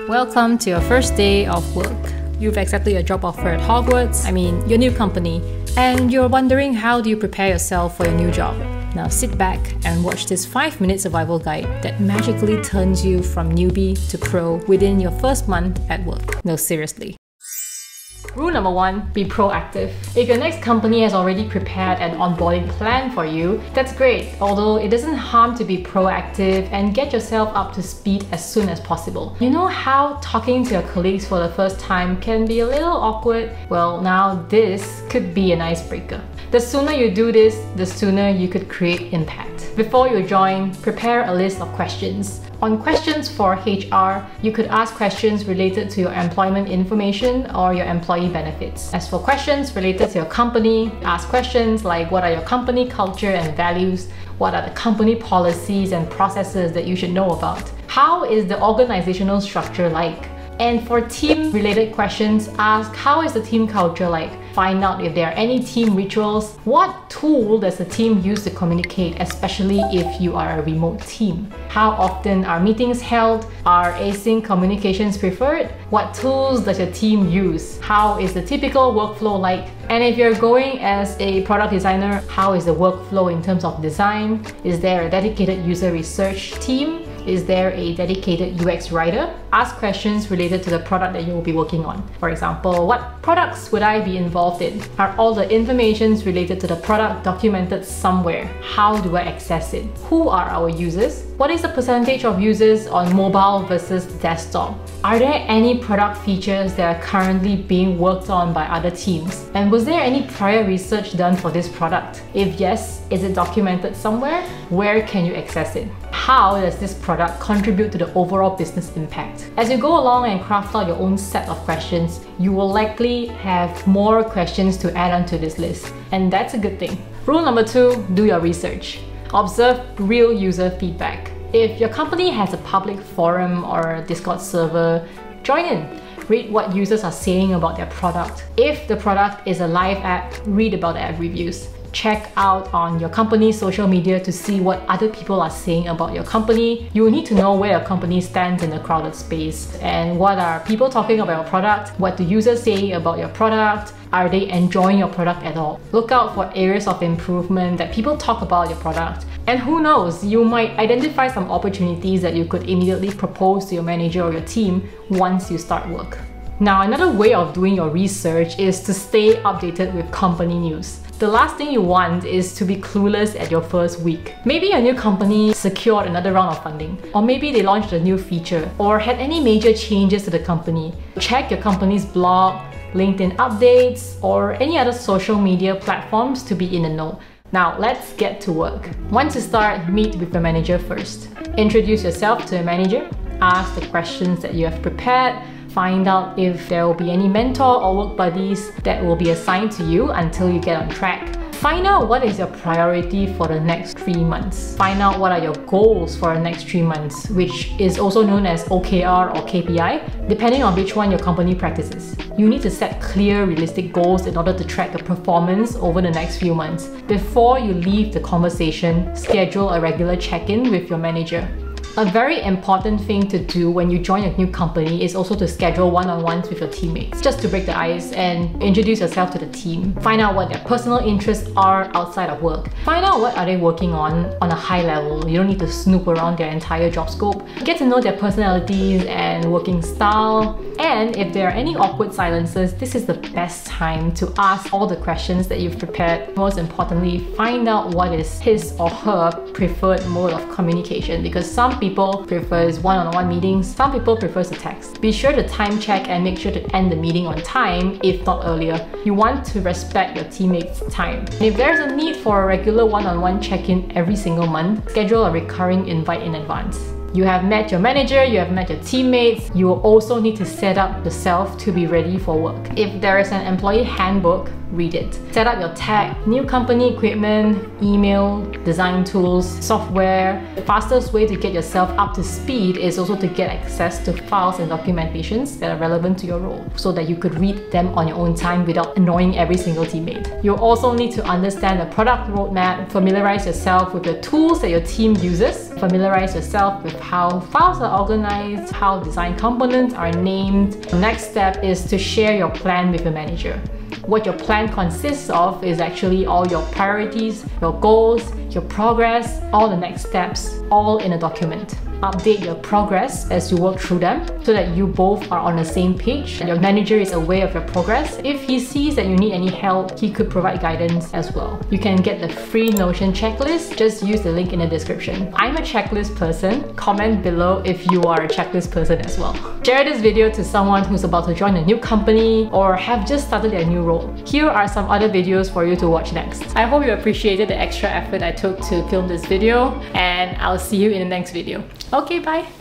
Welcome to your first day of work. You've accepted your job offer at Hogwarts, your new company, and you're wondering how do you prepare yourself for your new job. Now sit back and watch this 5-minute survival guide that magically turns you from newbie to pro within your first month at work. No, seriously. Rule number 1, be proactive. If your next company has already prepared an onboarding plan for you, that's great, although it doesn't harm to be proactive and get yourself up to speed as soon as possible. You know how talking to your colleagues for the first time can be a little awkward? Well, now this could be an icebreaker. The sooner you do this, the sooner you could create impact. Before you join, prepare a list of questions. On questions for HR, you could ask questions related to your employment information or your employee benefits. As for questions related to your company, ask questions like what are your company culture and values? What are the company policies and processes that you should know about? How is the organizational structure like? And for team-related questions, ask how is the team culture like? Find out if there are any team rituals. What tool does the team use to communicate, especially if you are a remote team? How often are meetings held? Are async communications preferred? What tools does your team use? How is the typical workflow like? And if you're going as a product designer, how is the workflow in terms of design? Is there a dedicated user research team? Is there a dedicated UX writer? Ask questions related to the product that you will be working on. For example, what products would I be involved in? Are all the information related to the product documented somewhere? How do I access it? Who are our users? What is the percentage of users on mobile versus desktop? Are there any product features that are currently being worked on by other teams? And was there any prior research done for this product? If yes, is it documented somewhere? Where can you access it? How does this product contribute to the overall business impact? As you go along and craft out your own set of questions, you will likely have more questions to add onto this list, and that's a good thing. Rule number 2, do your research. Observe real user feedback. If your company has a public forum or a Discord server, join in. Read what users are saying about their product. If the product is a live app, read about the app reviews. Check out on your company's social media to see what other people are saying about your company. You will need to know where your company stands in a crowded space and what are people talking about your product, what do users say about your product, are they enjoying your product at all? Look out for areas of improvement that people talk about your product. And who knows, you might identify some opportunities that you could immediately propose to your manager or your team once you start work. Now, another way of doing your research is to stay updated with company news. The last thing you want is to be clueless at your first week. Maybe a new company secured another round of funding, or maybe they launched a new feature, or had any major changes to the company. Check your company's blog, LinkedIn updates, or any other social media platforms to be in the know. Now, let's get to work. Once you start, meet with your manager first. Introduce yourself to your manager, ask the questions that you have prepared, find out if there will be any mentor or work buddies that will be assigned to you until you get on track. Find out what is your priority for the next 3 months. Find out what are your goals for the next 3 months, which is also known as OKR or KPI, depending on which one your company practices. You need to set clear, realistic goals in order to track your performance over the next few months. Before you leave the conversation, schedule a regular check-in with your manager. A very important thing to do when you join a new company is also to schedule one-on-ones with your teammates, just to break the ice and introduce yourself to the team. Find out what their personal interests are outside of work. Find out what are they working on a high level. You don't need to snoop around their entire job scope. Get to know their personalities and working style. And if there are any awkward silences, this is the best time to ask all the questions that you've prepared. Most importantly, find out what is his or her preferred mode of communication, because some people prefers one-on-one meetings, some people prefers a text. Be sure to time check and make sure to end the meeting on time, if not earlier. You want to respect your teammates' time. And if there's a need for a regular one-on-one check-in every single month, schedule a recurring invite in advance. You have met your manager, you have met your teammates, you will also need to set up yourself to be ready for work. If there is an employee handbook, read it. Set up your tech, new company equipment, email, design tools, software. The fastest way to get yourself up to speed is also to get access to files and documentations that are relevant to your role, so that you could read them on your own time without annoying every single teammate. You'll also need to understand the product roadmap, familiarize yourself with the tools that your team uses, Familiarize yourself with how files are organized, how design components are named. The next step is to share your plan with your manager. What your plan consists of is actually all your priorities, your goals, your progress, all the next steps, all in a document. Update your progress as you work through them so that you both are on the same page and your manager is aware of your progress. If he sees that you need any help, he could provide guidance as well. You can get the free Notion checklist, just use the link in the description. I'm a checklist person. Comment below if you are a checklist person as well. Share this video to someone who's about to join a new company or have just started their new role. Here are some other videos for you to watch next. I hope you appreciated the extra effort I took to film this video, and I'll see you in the next video. Okay, bye!